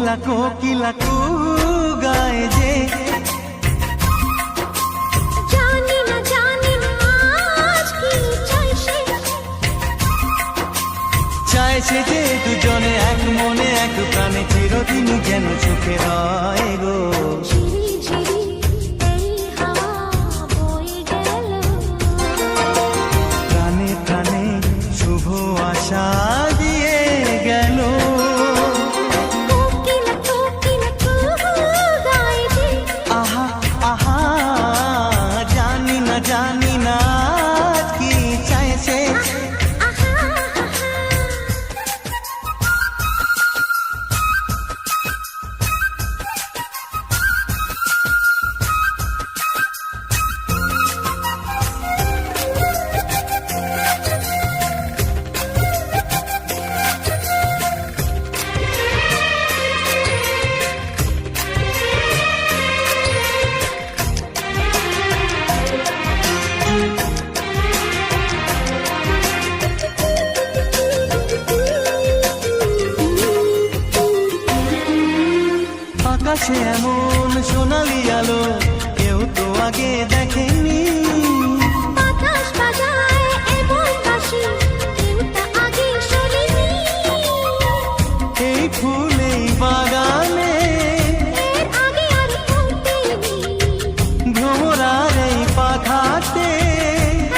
কোকিলা কু গায় যে জানি না আজ কি চাইছে যে দুজনে এক মনে এক প্রাণে চিরদিন যেন সুখে রয় গো। প্রাণে প্রাণে শুভ আশা দিয়ে গেল। আহা আহা জানি না আজ কি চাইছে। আকাশে এমন সোনালি আলো কেউ তো আগে দেখেনি। বাতাস বাজায় এমন বাঁশি কেউ তা আগে শোনেনি। এই ফুল এই বাগানে এর আগে আর ফুটেনি। ভ্রমরার এই পাখাতে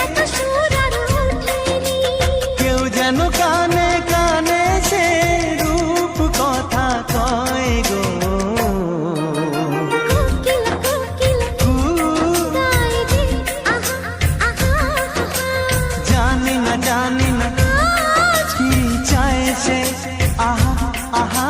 এত সুর আর ওঠেনি। কেউ যেন কানে কানে সে রূপ কথা কয় গো। জানি না কি চাইছে। আহা আহা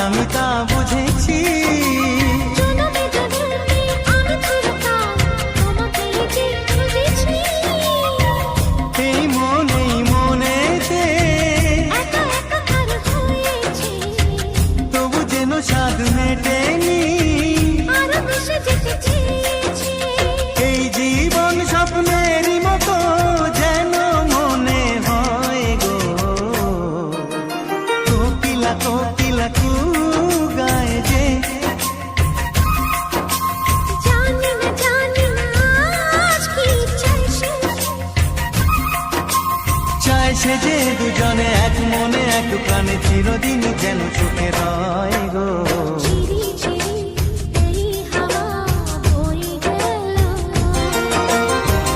আমি তা বুঝেছি। এই মনেতে তবু যেন স্বাদ মেটেনি। এই জীবন স্বপ্নেরই মতো যেন মনে হয় গো। কোকিলা কু গায় যে জানি না আজ কি চাইছে যে দুজনে এক মনে এক প্রাণে চিরদিন যেন সুখে রয় গো।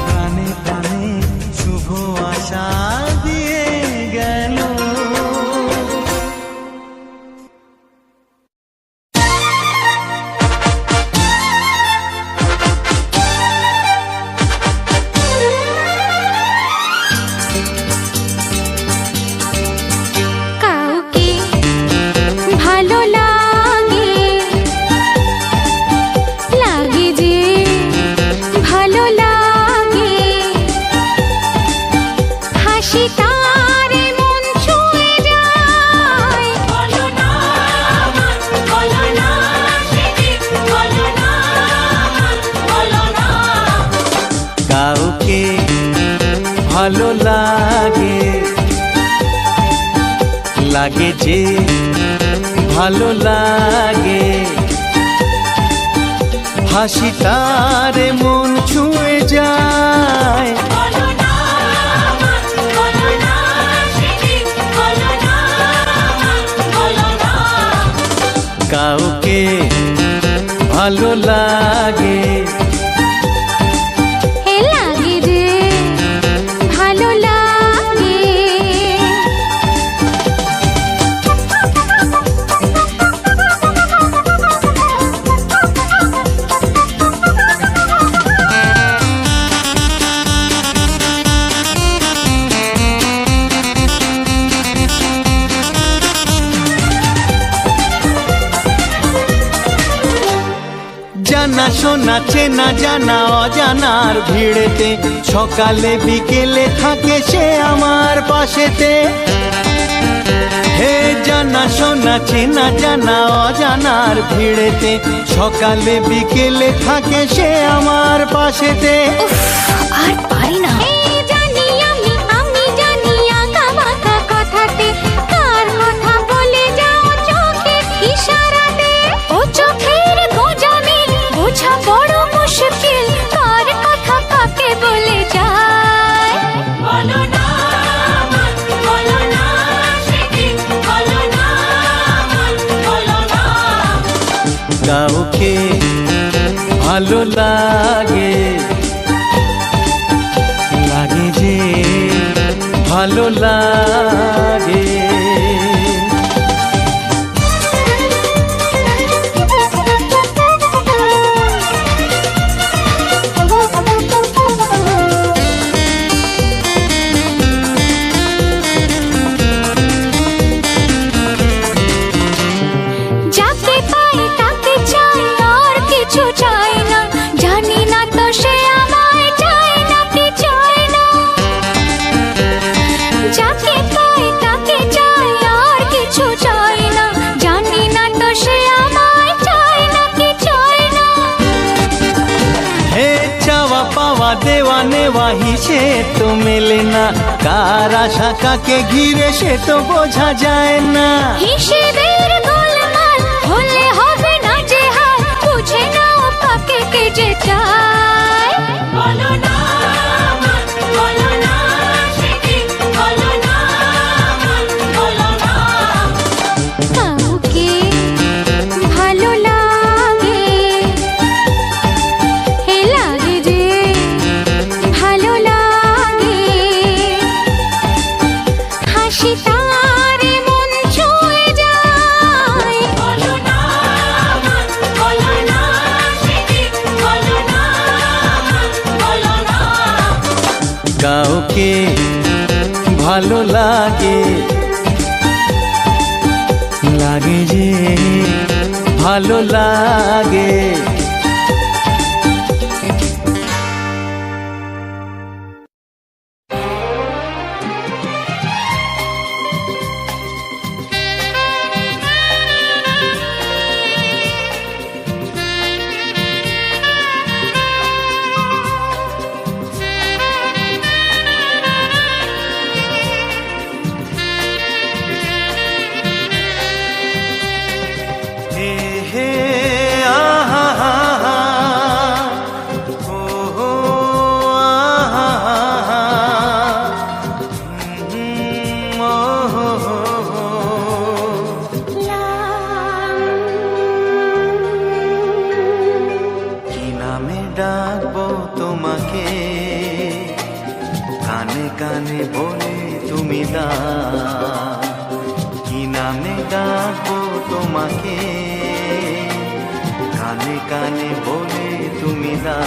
প্রাণে প্রাণে শুভ আশা দিয়ে গেল। ভালো লাগে যে ভালো লাগে হাসি তার মন ছুঁয়ে যায়। বলো না কাউকে ভালো লাগে যে ভালো লাগে হাসি তার মন ছুঁয়ে যায়। কাউকে ভালো লাগে যে ভালো লাগে। জানা শোনা চেনা জানা অজানার ভিড়েতে সকালে বিকেলে থাকে সে আমার পাশেতে। হে জানা শোনা চেনা জানা অজানার ভিড়েতে সকালে বিকেলে থাকে সে আমার পাশেতে। আর পারি না। জানি আমি জানি আঁকাবাঁকা কথাতে কার কথা বলে যাও চোখের ইশারাতে। ও চোখের গোজামি বোঝা বড় মুশকিল, কার কথা কাকে বলে যায়। বলো না বলো না সেদিন, বলো না বলো না। কাউকে ভালো লাগে লাগে যে ভালো লাগে। যাকে পাই তাকে চাই, আর কিছু চাই না। জানি না তো সে আমায় চায় না কি চায় না। যাকে পাই তাকে চাই, আর কিছু চাই না। জানি না তো সে আমায় চায় না কি চায় না। হে চাওয়া পাওয়া দেওয়া নেওয়া হিসেব তো মেলে না, কার আশা কাকে ঘিরে সে তো বোঝা যায় না। হিসেবের গোলমাল হলে হবে না যে হাল, বুঝে নাও কাকে কে যে চায়। বলো না বলো না সেদিন, বলো না বলো না। কাউকে ভালো লাগে, হে লাগে যে ভালো লাগে। হাসি তারে মন ছুঁয়ে যায়। বলো না বলো না সেদিন, বলো না বলো না। কাউকে ভালো লাগে লাগে যে ভালো লাগে। হে হে আহা হা হা, ও হো আহা হা হা, ও হো হো হো। কি নামে ডাকবো তোমাকে, কানে কানে বলে তুমি দা। কি নামে ডাকবো তোমাকে, কানে কানে বলে তুমি দা।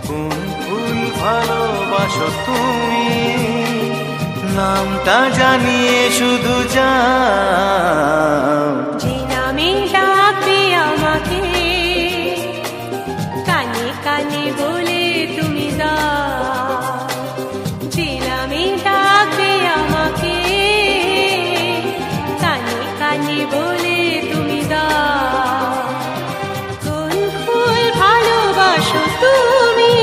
কোন ফুল ভালোবাসো তুমি, নামটা জানিয়ে শুধু যাও। যে নামে ডাকবে আমাকে, কানে কানে বলে তুমি দাও। যে নামে ডাকবে আমাকে, কানে কানে বলে তুমি দাও। কোন ফুল ভালোবাসো তুমি,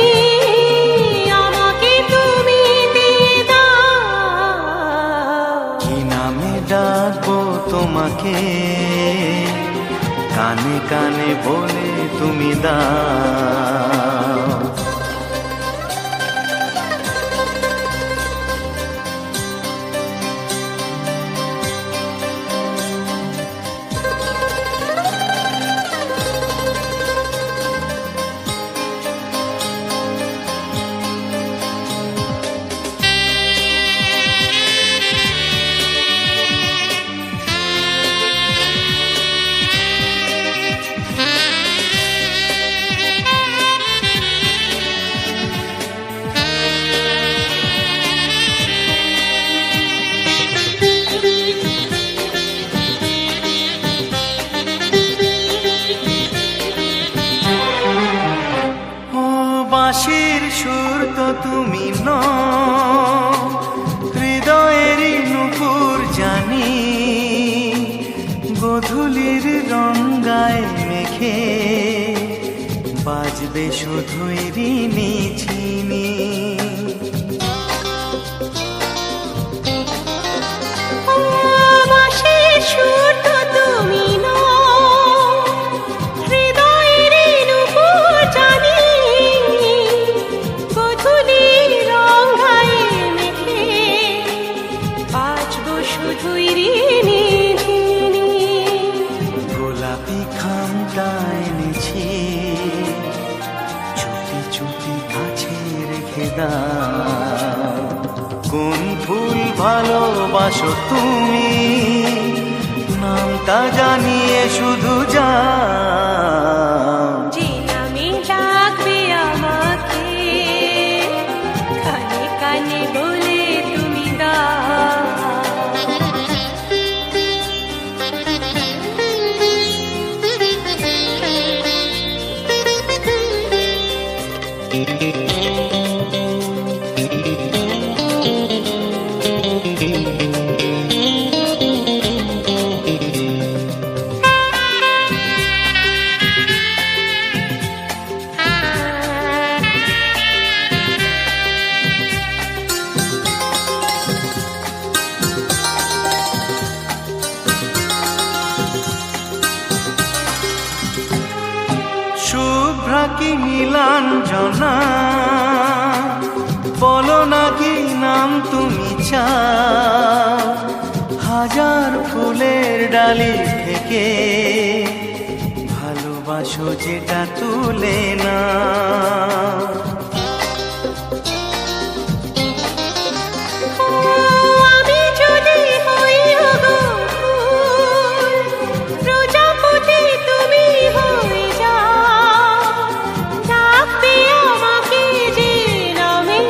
আমাকে তুমি দিয়ে দাও। কি নামে ডাকবো তোমাকে, কানে কানে বলে তুমি দাও। তুমি ন হৃদয়েরই নুপুর জানি গধূলির রঙ্গায় মেঘে বাজবে শুধুই ঋণী ঝিনি বাঁশির সুর তো তুমি নও, হৃদয়ের নূপুর জানি, গধূলির রঙায় মেঘে বাজবো শুধুই ঋণী ঝিনি। গোলাপি খামটা এনেছি চুপি চুপি কাছে রেখে দাও কোন ফুল ভালোবাসো তুমি নামটা জানিয়ে শুধু যাও যে নামে ডাকবে আমাকে কানে কানে বলে তুমি দাও। শুভ্রা কি নীলাঞ্জনা বলো না কি নাম তুমি চাও হাজার ফুলের ডালি থেকে ভালোবাসো যেটা তুলে না আমি যদি হই ওগো ফুল, প্রজাপতি তুমি হয়ে যাও, ডাকবে আমাকে যে নামে,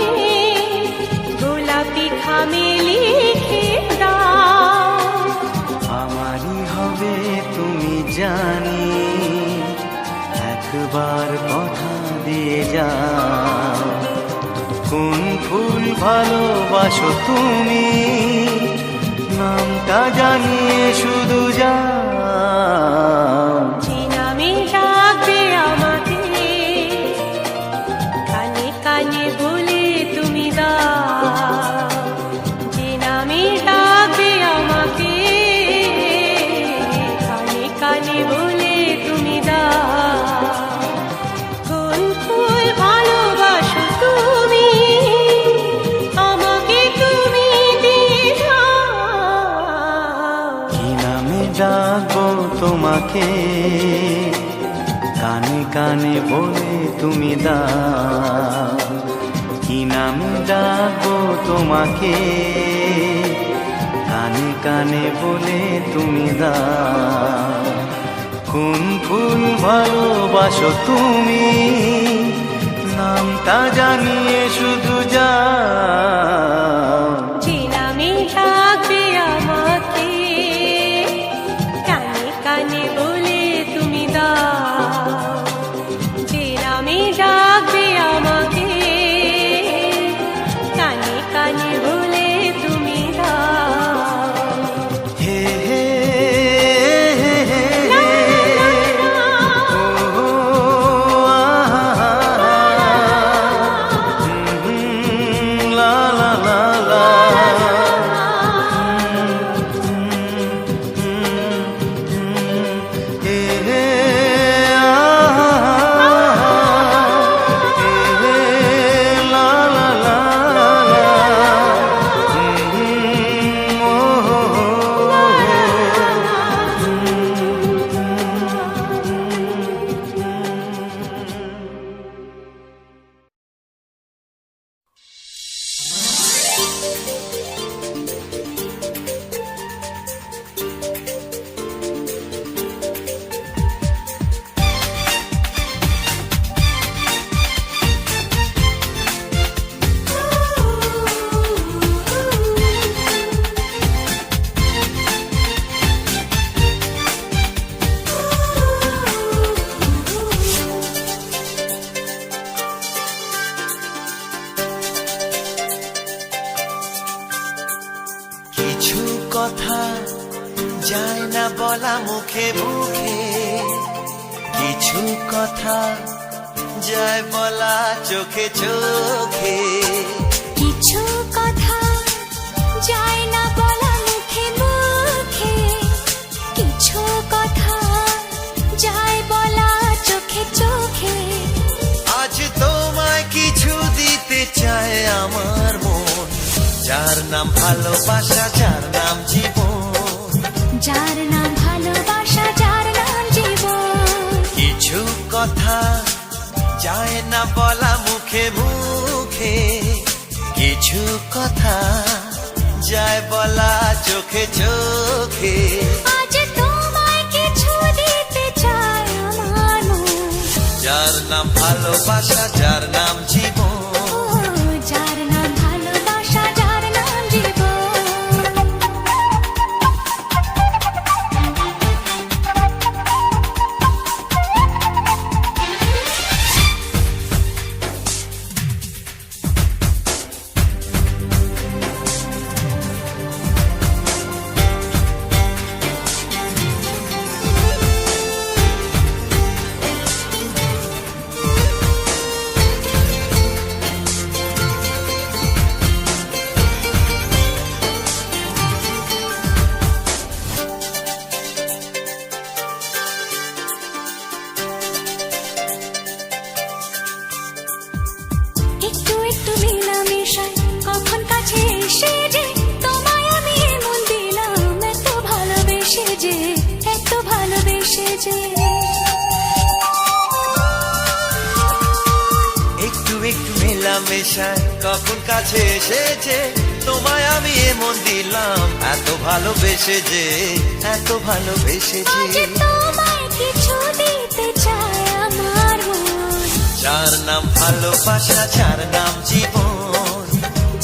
গোলাপি খামে লিখে দাও। আমারই হবে তুমি জানি একবার কথা দিয়ে যাও কোন ফুল ভালোবাসো তুমি নামটা জানিয়ে শুধু যাও যে নামে ডাকবে আমাকে কানে কানে বলে তুমি দাও। যে নামে ডাকবে আমাকে কানে কানে বলে তুমি দাও। কোন ফুল ভালোবাসো তুমি আমাকে তুমি দিয়ে দাও। কি নামে ডাকবো তোমাকে কানে কানে বলে তুমি দাও কি নামে ডাকবো তোমাকে কানে কানে বলে তুমি দাও কোন ফুল ভালোবাসো তুমি নামটা জানিয়ে শুধু যাও যে নামে ডাকবে আমাকে কানে কানে বলে তুমি দাও। যে নামে ডাকবে আমাকে কানে কানে বলে তুমি দাও। হে হে হে হে হে ও লা লা লা লা কিছু কথা যায় বলা চোখে চোখে, কিছু কথা যায় না বলা মুখে মুখে, কিছু কথা যায় বলা চোখে চোখে। আজ তোমায় কিছু দিতে চায় আমার মন, যার নাম ভালোবাসা, যার নাম জীবন, যার নাম ভালোবাসা, যার নাম জীবন। কিছু কথা যায় না বলা মুখে মুখে, কিছু কথা যায় বলা চোখে চোখে। আজ তোমায় কিছু দিতে চায় আমার মন, যার নাম ভালোবাসা, যার নাম জীবন, যার নাম ভালোবাসা, যার নাম জীবন। একটু একটু মেলামেশায় কখন কাছে এসে যে তোমায় আমি মন দিলাম, এত ভালোবেসে যে, এত ভালোবেসে যে। একটু একটু মেলামেশায় কখন কাছে এসেছে, তোমায় আমি এমন দিলাম, এত ভালোবেসে যে, এত ভালোবেসে আজ যে। তোমায় কিছু দিতে চায় আমার মন, যার নাম ভালোবাসা, যার নাম জীবন,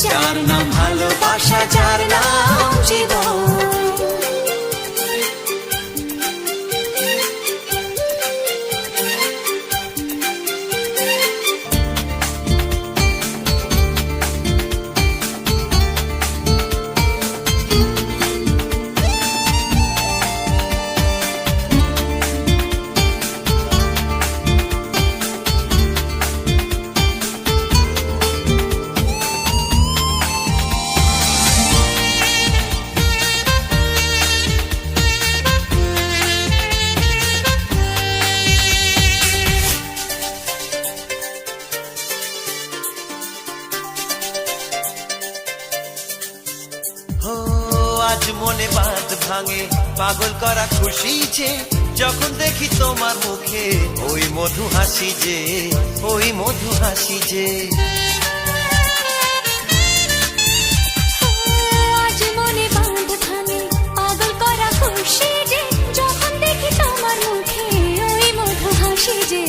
যার নাম ভালোবাসা, যার নাম জীবন। ও আজ মনে বাঁধ ভাঙে, পাগল করা খুশি যে, যখন দেখি তোমার মুখে ওই মধু হাসি যে, ওই মধু হাসি যে। আজ মনে বাঁধ ভাঙে, পাগল করা খুশি যে, যখন দেখি তোমার মুখে ওই মধু হাসি যে,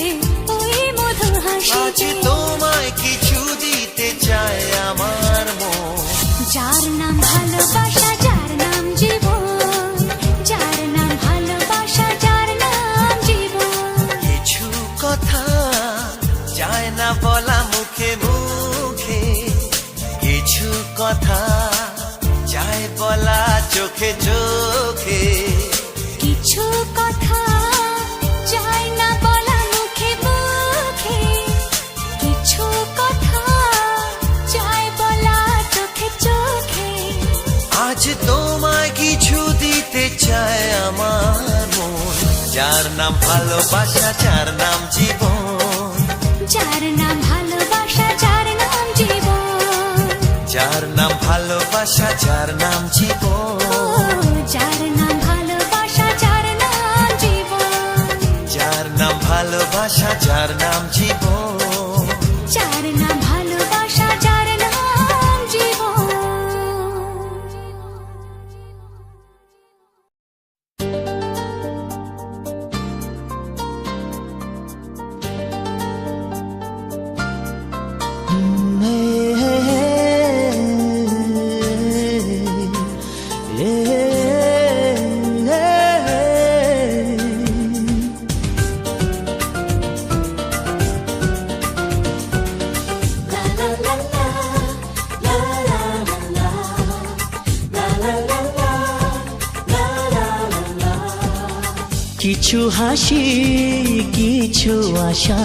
ওই মধু হাসি আজ যে। তোমায় কিছু দিতে চায় আমার মন, যার নাম ভালোবাসা, যার নাম জীবন, যার নাম ভালোবাসা, যার নাম জীবন। কিছু কথা যায় না বলা মুখে মুখে, কিছু কথা যায় বলা চোখে চোখে। কিছু কথা যায় না বলা মুখে মুখে, কিছু কথা যায় বলা চোখে চোখে। আজ তোমায় কিছু দিতে চায় আমার মন, যার নাম ভালোবাসা, যার নাম জীবন, যার নাম ভালোবাসা, যার নাম জীবন, যার নাম ভালোবাসা, যার নাম জীবন, যার নাম ভালোবাসা, যার নাম জীবন, যার নাম ভালোবাসা, যার নাম জীবন, যার নাম ভালোবাসা, যার নাম জীবন। কিছু হাসি কিছু আশা,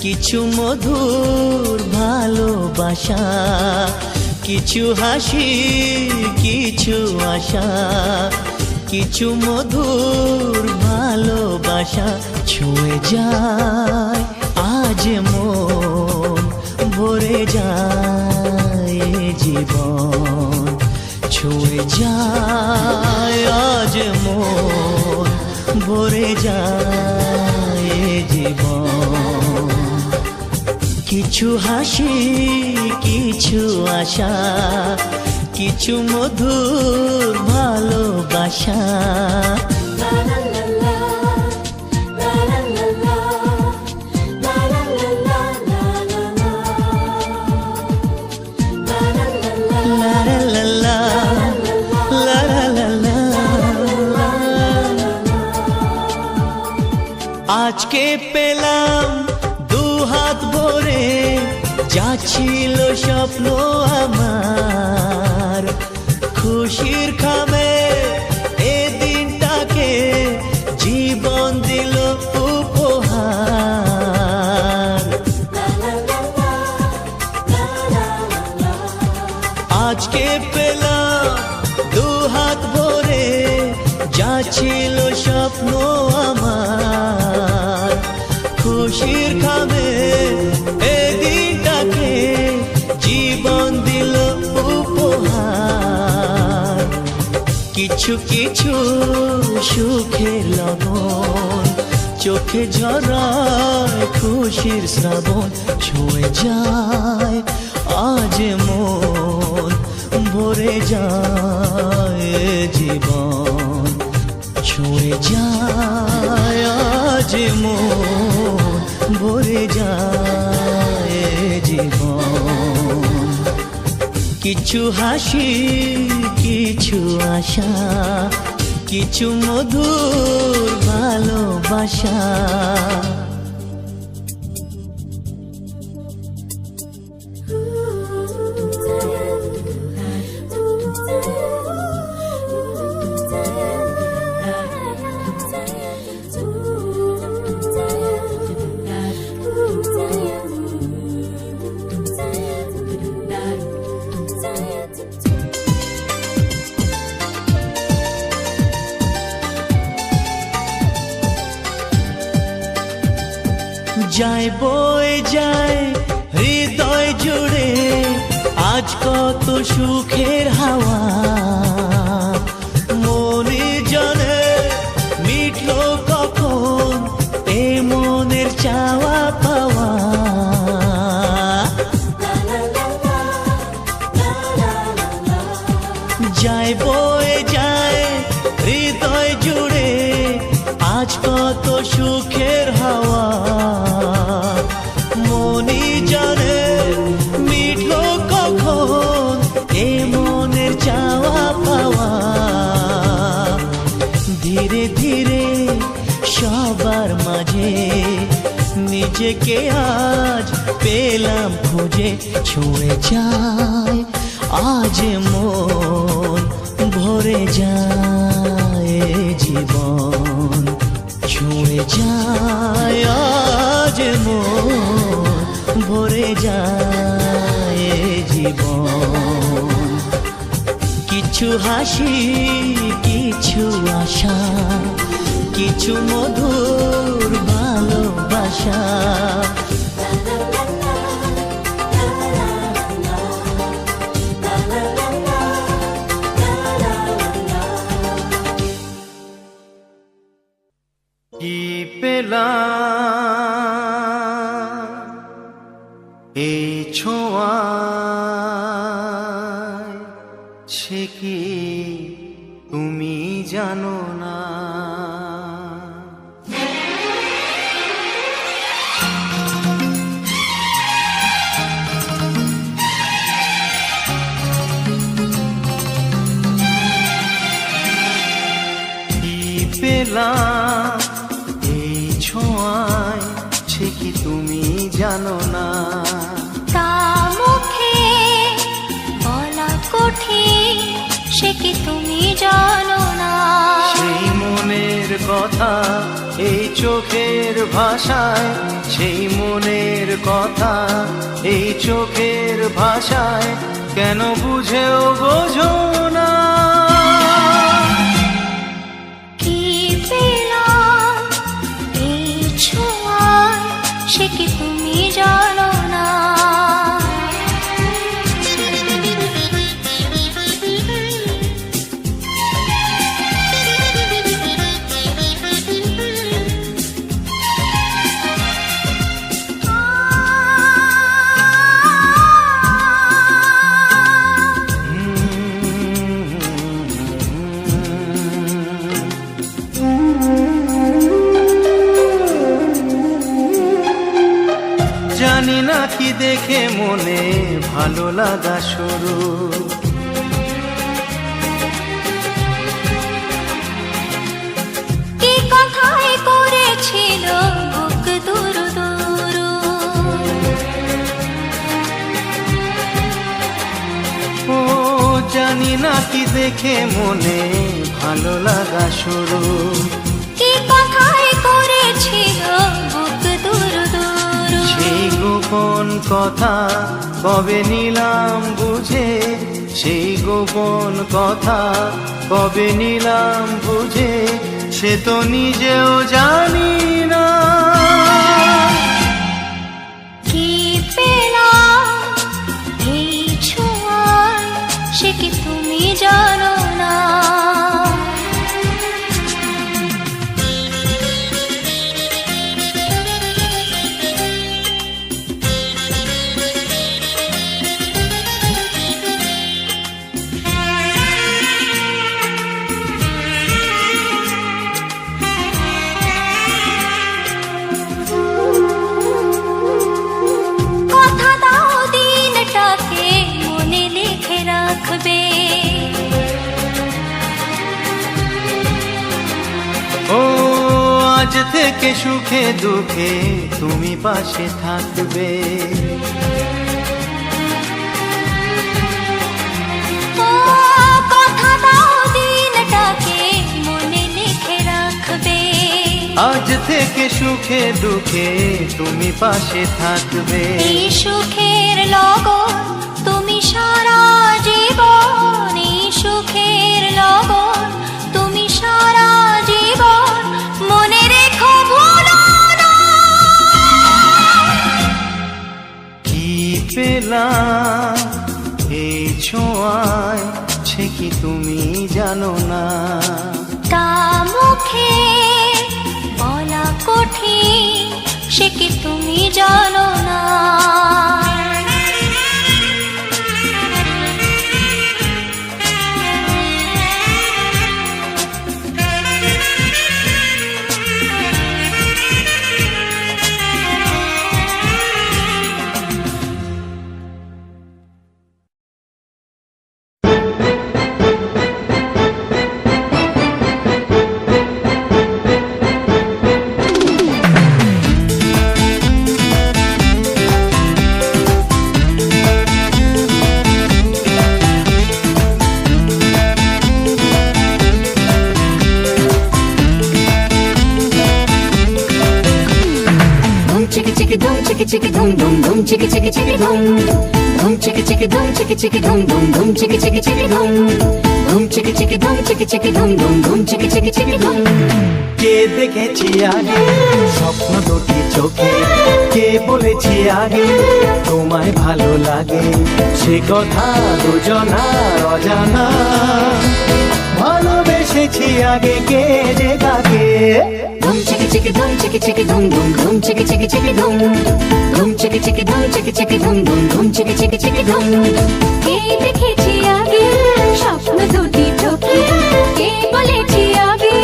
কিছু মধুর ভালোবাসা, কিছু হাসি কিছু আশা, কিছু মধুর ভালোবাসা ছুঁয়ে যায় আজ মন, ভরে যায় জীবন, ছুঁয়ে যায় আজ মন, ভরে যায় জীবন। কিছু হাসি কিছু আশা, কিছু মধুর ভালোবাসা। আজকে পেলাম দু হাত ভরে, যা ছিল স্বপ্ন আমার, খুশির খামে এ দিনটাকে জীবন দিল উপহার। আজকে পেলাম দু হাত ভরে, যা ছিল স্বপ্ন আমার, খুশির খামে এ দিনটাকে জীবন দিল উপহার। কিছু কিছু সুখের লবণ, চোখে ঝরায় খুশির শ্রাবণ, ছুঁয়ে যায় আজ মন, ভরে যায় জীবন, ছুঁয়ে যায় আজ মন, ভরে যায় জীবন। কিছু হাসি কিছু আশা, কিছু মধুর ভালোবাসা। যায় বয়ে যায় হৃদয় জুড়ে আজ কত সুখের হাওয়া, মনে জানে মিটলো কখন এ মনের চাওয়া পাওয়া। যায় বয়ে যায় হৃদয় জুড়ে আজ কত সুখের হাওয়া, মনি জানে মিটলো কখন এ মনের চাওয়া পাওয়া। ধীরে ধীরে সবার মাঝে নিজেকে আজ পেলাম খুঁজে, ছুঁয়ে যায় আজ মন, ভরে যায় জীবন, ছুঁয়ে যায় আজ মন, ভরে যায় জীবন। কিছু হাসি কিছু আশা, কিছু মধুর ভালোবাসা। কি পেলাম এই ছোঁয়ায়, সে কি তুমি জানো না। কি পেলাম এই ছোঁয়ায়, সে কি তুমি জানো না। তা মুখে বলা কঠিন, সে কি তুমি জানো না। সেই মনের কথা এই চোখের ভাষায়, সেই মনের কথা এই চোখের ভাষায়, কেন বুঝেও বোঝো না? কি পেলাম এই ছোঁয়ায়, সে কি তুমি জানো না? জানি না কি দেখে মনে ভালো লাগা শুরু, কি কথাই করেছিল বুক দুরু দুরু। ও জানি না কি দেখে মনে ভালো লাগা শুরু, কি কথাই করেছিল বুক দুরু দুরু। সেই গোপন কথা কবে নিলাম বুঝে, সেই গোপন কথা কবে নিলাম বুঝে, সে তো নিজেও জানি না। কি পেলাম এই ছোঁয়ায়, সে কি তুমি জানো না? কথা দাও দিনটাকে মনে লিখে রাখবে, ও আজ থেকে সুখে দুঃখে তুমি পাশে থাকবে। ও কথা দাও দিনটাকে মনে লিখে রাখবে। আজ থেকে সুখে দুঃখে তুমি পাশে থাকবে। এই সুখের লগন তুমি সারা জীবন, এই সুখের লগন তুমি সারা জীবন মনে রেখো ভুলো না। কি পেলাম এই ছোঁয়ায়, সে কি তুমি জানো না? তা মুখে বলা কঠিন, সে কি তুমি জানো না? chicka dum dum dum chicka chicka chicka dum dum chicka chicka dum chicka chicka dum dum dum chicka chicka chicka dum dum chicka chicka dum chicka chicka dum dum dum chicka chicka chicka dum কে দেখেছি আগে স্বপ্ন দুটি চোখে, কে বলেছি আগে তোমায় ভালো লাগে, সে কথা দুজনার অজানা। ভালোবেসেছি আগে কে যে কাকে, dum chicka chicka dum chicka chicka dum dum dum chicka chicka chicka dum dum chicka chicka dum chicka chicka dum dum dum chicka chicka chicka dum কে দেখেছি আগে স্বপ্ন দুটি চোখে, কে বলেছি আগে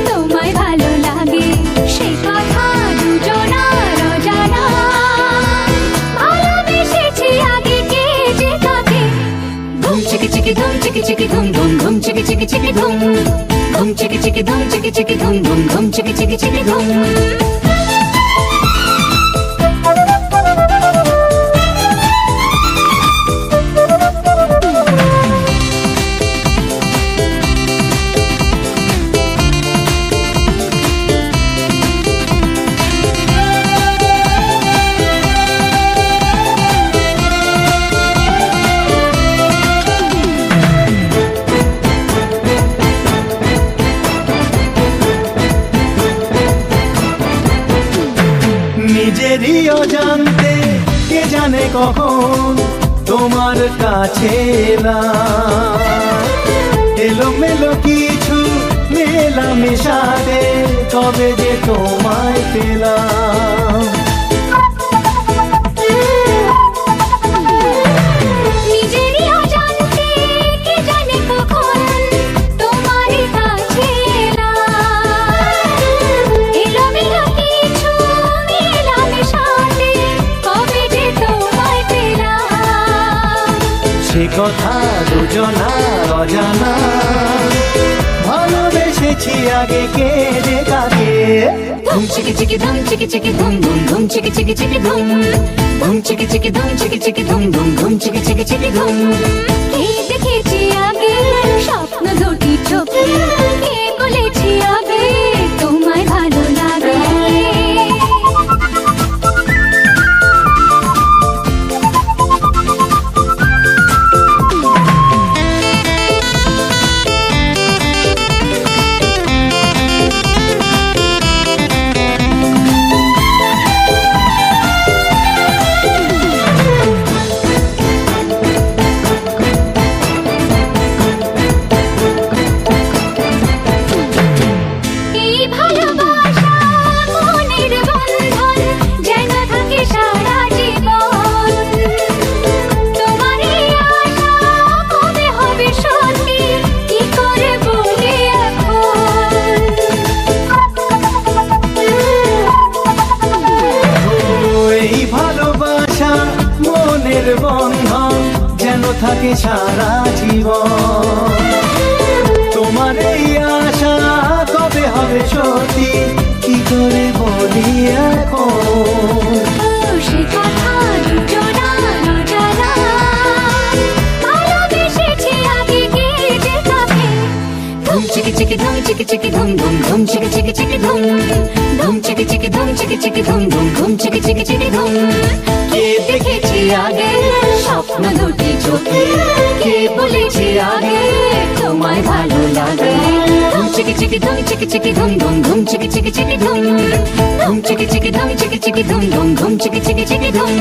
তোমায় ভালো লাগে, সে কথা দুজনার অজানা। ভালোবেসেছি আগে কে যে কাকে, dum chicka chicka dum chicka chicka dum dum dum chicka chicka chicka dum dum chicka chicka dum chicka chicka dum dum dum chicka chicka chicka dum নিজেরই অজান্তে কে জানে কখন তোমার কাছে এলাম। এলোমেলো কিছু মেলামেশাতে কবে যে তোমায় পেলাম। নিজেরই অজান্তে কে জানে কখন তোমারই কাছে এলাম। এলোমেলো কিছু মেলামেশাতে কবে যে তোমায় পেলাম। সে কথা দুজনার অজানা, ভালোবেসেছি আগে কে যে কাকে। ধুম চিকি চিকি ধুম চিকি চিকি ধুম ধুম ধুম চিকি চিকি চিকি ধুম ধুম চিকি চিকি ধুম চিকি চিকি ধুম ধুম ধুম চিকি চিকি চিকি ধুম। কে দেখেছি আগে স্বপ্ন দুটি চোখে, কে বলেছি আগে তোমায় ভালো লাগে। এই ভালোবাসা মনের বন্ধন যেন থাকে সারা জীবন। তোমার এই আশা কবে হবে সত্যি, কি করে বলি এখন। এই ভালোবাসা মনের বন্ধন যেন থাকে সারা জীবন। তোমার এই আশা কবে হবে সত্যি, কি করে বলি এখন। সে কথা দুজনার অজানা, ভালোবেসেছি আগে কে যে কাকে। ধুম চিকি চিকি ধুম চিকি চিকি ধুম ধুম ধুম চিকি চিকি চিকি ধুম ধুম চিকি চিকি ধুম চিকি চিকি ধুম ধুম ধুম চিকি চিকি চিকি ধুম। কে দেখেছি আগে স্বপ্ন দুটি চোখে, কে বলেছি আগে তোমায় ভালো লাগে। ধুম চিকি চিকি ধুম চিকি চিকি ধুম ধুম ধুম চিকি চিকি চিকি ধুম ধুম চিকি চিকি ধুম চিকি চিকি ধুম ধুম ধুম চিকি চিকি চিকি ধুম।